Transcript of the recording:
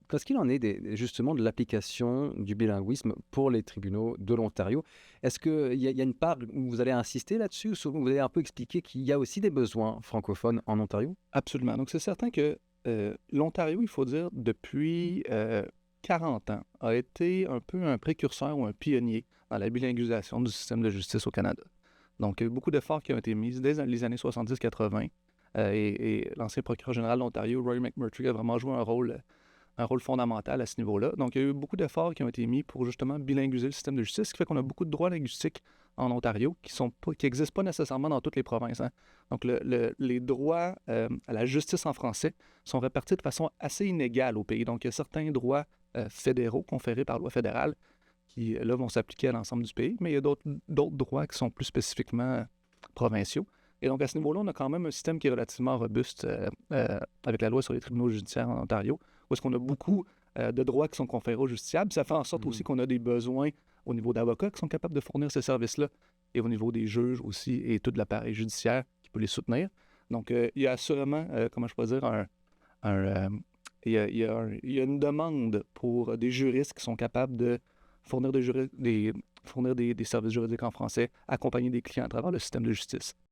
Qu'est-ce qu'il en est justement de l'application du bilinguisme pour les tribunaux de l'Ontario? Est-ce qu'il y a une part où vous allez insister là-dessus ou souvent vous allez un peu expliquer qu'il y a aussi des besoins francophones en Ontario? Absolument. Donc, c'est certain que l'Ontario, il faut dire, depuis 40 ans, a été un peu un précurseur ou un pionnier dans la bilinguisation du système de justice au Canada. Donc, il y a eu beaucoup d'efforts qui ont été mis dès les années 70-80. Et l'ancien procureur général de l'Ontario, Roy McMurtry, a vraiment joué un rôle fondamental à ce niveau-là. Donc, il y a eu beaucoup d'efforts qui ont été mis pour justement bilinguiser le système de justice, ce qui fait qu'on a beaucoup de droits linguistiques en Ontario qui n'existent pas nécessairement dans toutes les provinces, hein. Donc, les droits à la justice en français sont répartis de façon assez inégale au pays. Donc, il y a certains droits fédéraux conférés par loi fédérale qui, là, vont s'appliquer à l'ensemble du pays, mais il y a d'autres droits qui sont plus spécifiquement provinciaux. Et donc, à ce niveau-là, on a quand même un système qui est relativement robuste avec la loi sur les tribunaux judiciaires en Ontario, où est-ce qu'on a beaucoup de droits qui sont conférés aux justiciables. Ça fait en sorte aussi Mmh. qu'on a des besoins au niveau d'avocats qui sont capables de fournir ces services-là, et au niveau des juges aussi, et tout l'appareil judiciaire qui peut les soutenir. Donc, il y a assurément, comment je peux dire, il y a une demande pour des juristes qui sont capables de fournir fournir des services juridiques en français, accompagner des clients à travers le système de justice.